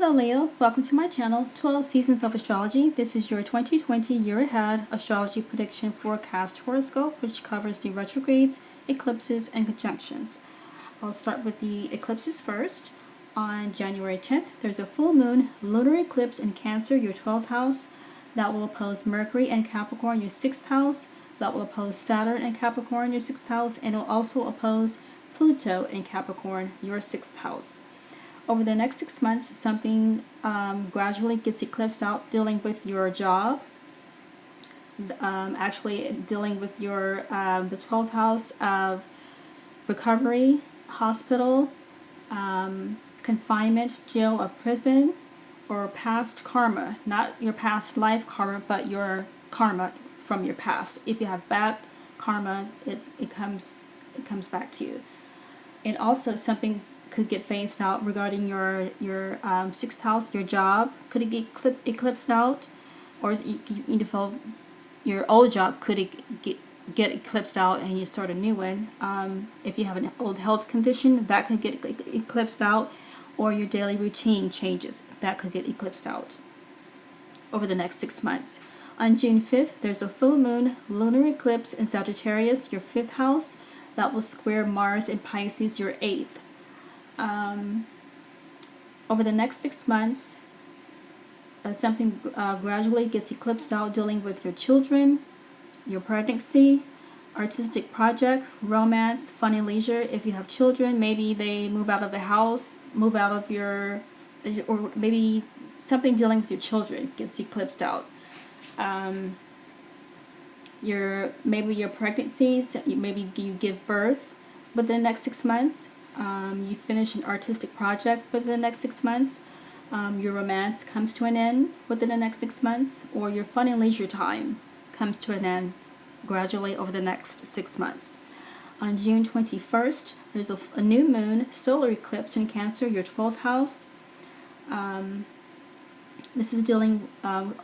Hello Leo, welcome to my channel, 12 Seasons of Astrology. This is your 2020 year ahead astrology prediction forecast horoscope, which covers the retrogrades, eclipses, and conjunctions. I'll start with the eclipses first. On January 10th, there's a full moon lunar eclipse in Cancer, your 12th house. That will oppose Mercury and Capricorn, your 6th house. That will oppose Saturn and Capricorn, your 6th house. And it will also oppose Pluto and Capricorn, your 6th house. Over the next 6 months, something gradually gets eclipsed out, dealing with your job, actually dealing with your the 12th house of recovery, hospital, confinement, jail or prison, or past karma. Not your past life karma, but your karma from your past. If you have bad karma, it comes back to you. And also something could get phased out regarding your 6th house, your job. Could it get eclipsed out? Or your old job could get eclipsed out and you start a new one. If you have an old health condition, that could get eclipsed out. Or your daily routine changes, that could get eclipsed out over the next 6 months. On June 5th, there's a full moon lunar eclipse in Sagittarius, your 5th house. That will square Mars in Pisces, your 8th. Over the next 6 months, something gradually gets eclipsed out, dealing with your children, your pregnancy, artistic project, romance, fun and leisure. If you have children, maybe they move out of the house, move out of or maybe something dealing with your children gets eclipsed out. Maybe your pregnancy, maybe you give birth within the next 6 months. You finish an artistic project within the next 6 months. Your romance comes to an end within the next 6 months, or your fun and leisure time comes to an end gradually over the next 6 months. On June 21st, there's a new moon solar eclipse in Cancer, your 12th house. This is dealing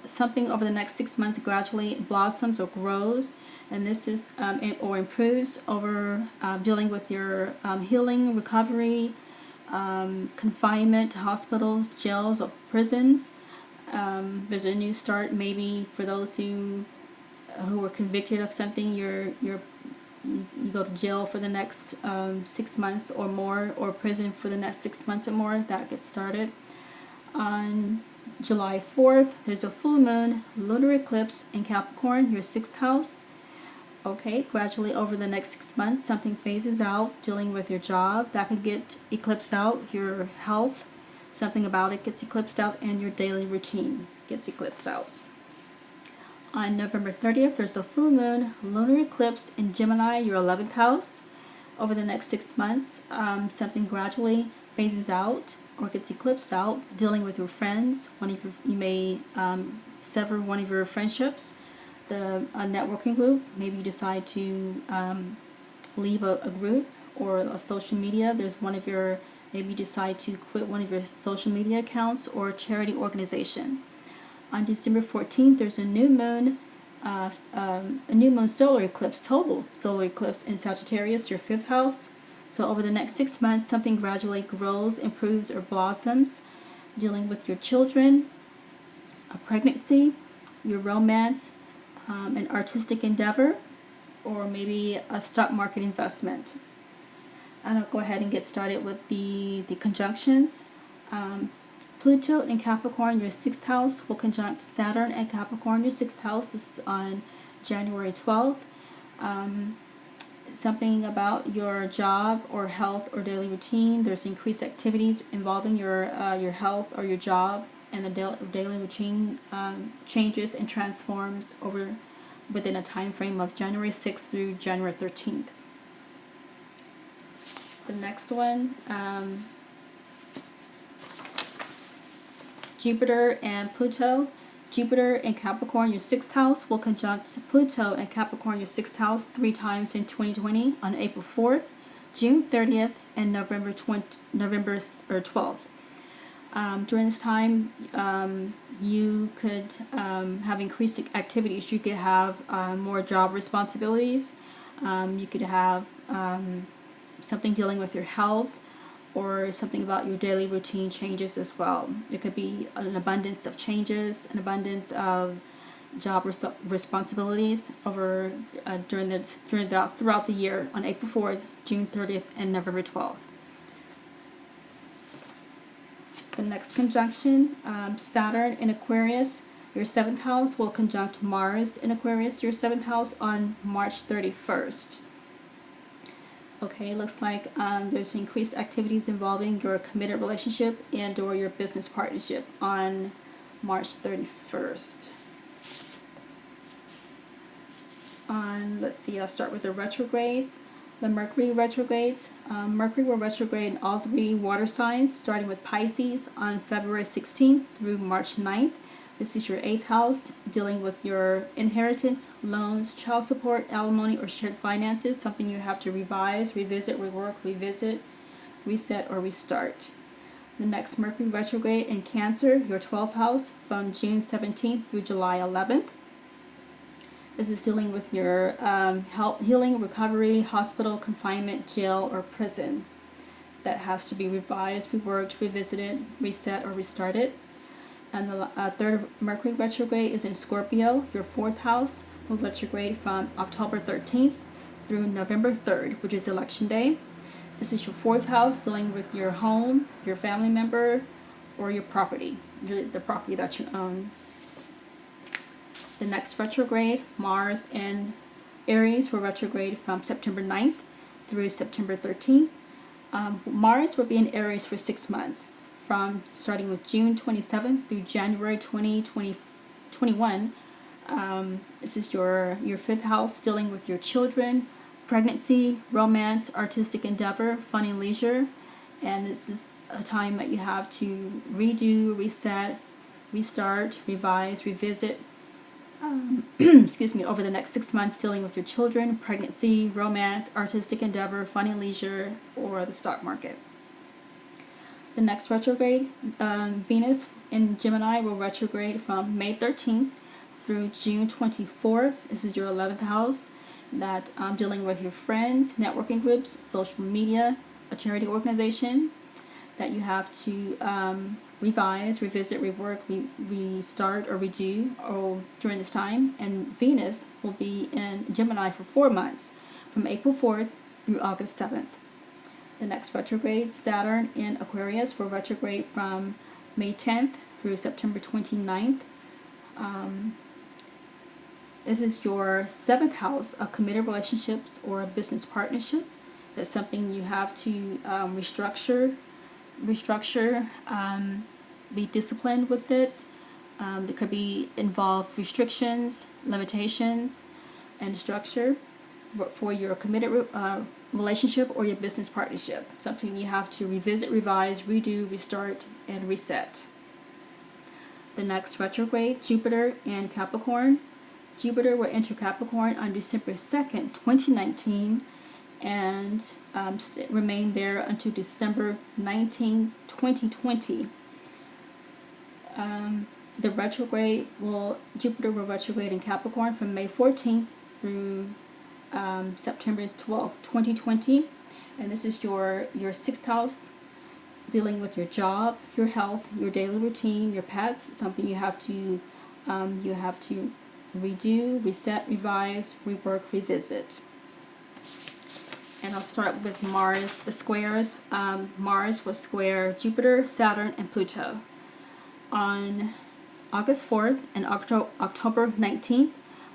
something over the next 6 months gradually blossoms or grows, and this is or improves over dealing with your healing, recovery, confinement, hospitals, jails, or prisons. There's a new start, maybe for those who were convicted of something. You go to jail for the next 6 months or more, or prison for the next 6 months or more. That gets started. On July 4th, there's a full moon lunar eclipse in Capricorn, your 6th house. Okay, gradually over the next 6 months, something phases out, dealing with your job. That could get eclipsed out. Your health, something about it gets eclipsed out, and your daily routine gets eclipsed out. On November 30th, there's a full moon lunar eclipse in Gemini, your 11th house. Over the next 6 months, something gradually phases out or gets eclipsed out, dealing with your friends. You may sever one of your friendships. A networking group, maybe you decide to leave a group or a social media. Maybe you decide to quit one of your social media accounts or charity organization. On December 14th, there's a new moon solar eclipse, total solar eclipse in Sagittarius, your 5th house. So over the next 6 months, something gradually grows, improves, or blossoms, dealing with your children, a pregnancy, your romance, an artistic endeavor, or maybe a stock market investment. And I'll go ahead and get started with the conjunctions. Pluto in Capricorn, your 6th house, will conjunct Saturn and Capricorn, your 6th house. This is on January 12th. Something about your job or health or daily routine. There's increased activities involving your health or your job, and the daily routine changes and transforms within a time frame of January 6th through January 13th. The next one, Jupiter and Pluto. Jupiter in Capricorn, your 6th house, will conjunct Pluto and Capricorn, your 6th house, 3 times in 2020 on April 4th, June 30th, and November 12th. During this time, you could have increased activities. You could have more job responsibilities. You could have something dealing with your health, or something about your daily routine changes as well. It could be an abundance of changes, an abundance of job responsibilities over throughout the year on April 4th, June 30th, and November 12th. The next conjunction, Saturn in Aquarius, your 7th house, will conjunct Mars in Aquarius, your 7th house, on March 31st. Okay, looks like there's increased activities involving your committed relationship and or your business partnership on March 31st. Let's see, I'll start with the retrogrades. The Mercury retrogrades. Mercury will retrograde in all 3 water signs, starting with Pisces on February 16th through March 9th. This is your 8th house, dealing with your inheritance, loans, child support, alimony, or shared finances, something you have to revise, revisit, rework, revisit, reset, or restart. The next Mercury retrograde in Cancer, your 12th house, from June 17th through July 11th. This is dealing with your health, healing, recovery, hospital, confinement, jail, or prison. That has to be revised, reworked, revisited, reset, or restarted. And the third Mercury retrograde is in Scorpio, your 4th house, will retrograde from October 13th through November 3rd, which is election day. This is your 4th house, dealing with your home, your family member, or your property, the property that you own. The next retrograde, Mars in Aries, will retrograde from September 9th through September 13th. Mars will be in Aries for 6 months, from starting with June 27th through January 2021. This is your 5th house, dealing with your children, pregnancy, romance, artistic endeavor, fun and leisure. And this is a time that you have to redo, reset, restart, revise, revisit, over the next 6 months, dealing with your children, pregnancy, romance, artistic endeavor, fun and leisure, or the stock market. The next retrograde, Venus in Gemini, will retrograde from May 13th through June 24th. This is your 11th house, that dealing with your friends, networking groups, social media, a charity organization, that you have to revise, revisit, rework, restart, or redo during this time. And Venus will be in Gemini for 4 months, from April 4th through August 7th. The next retrograde, Saturn in Aquarius, will retrograde from May 10th through September 29th. This is your 7th house of committed relationships or a business partnership. That's something you have to restructure, be disciplined with it. There could be involved restrictions, limitations, and structure for your committed relationship or your business partnership. Something you have to revisit, revise, redo, restart, and reset. The next retrograde, Jupiter in Capricorn. Jupiter will enter Capricorn on December 2nd, 2019, and remain there until December 19, 2020. Jupiter will retrograde in Capricorn from May 14th through September 12th, 2020. And this is your 6th house, dealing with your job, your health, your daily routine, your pets, something you have to redo, reset, revise, rework, revisit. And I'll start with Mars, the squares. Mars will square Jupiter, Saturn, and Pluto. On August 4th and October 19th,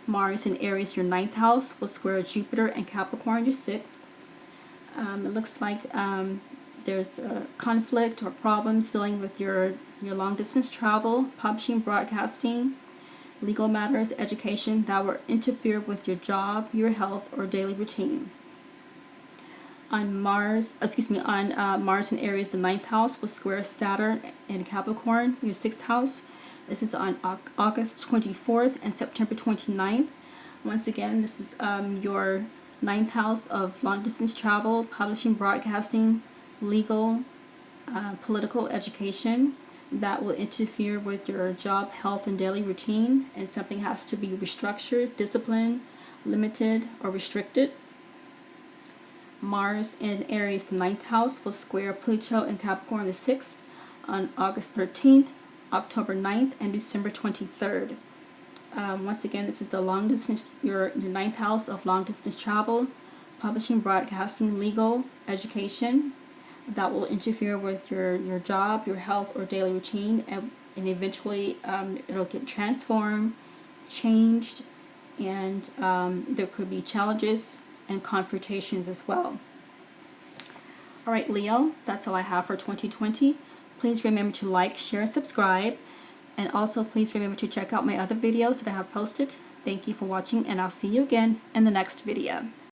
Mars in Aries, your 9th house, will square Jupiter and Capricorn, your 6th. It looks like there's a conflict or problems dealing with your long-distance travel, publishing, broadcasting, legal matters, education that will interfere with your job, your health, or daily routine. On Mars in Aries, the 9th house will square Saturn in Capricorn, your 6th house. This is on August 24th and September 29th. Once again, this is your 9th house of long-distance travel, publishing, broadcasting, legal, political, education that will interfere with your job, health, and daily routine, and something has to be restructured, disciplined, limited, or restricted. Mars in Aries, the 9th house, will square Pluto in Capricorn, the 6th, on August 13th, October 9th, and December 23rd. Once again, this is the long distance, your 9th house of long distance travel, publishing, broadcasting, legal, education. That will interfere with your job, your health, or daily routine, and eventually it'll get transformed, changed, and there could be challenges and confrontations as well. All right, Leo, that's all I have for 2020. Please remember to like, share, and subscribe. And also please remember to check out my other videos that I have posted. Thank you for watching, and I'll see you again in the next video.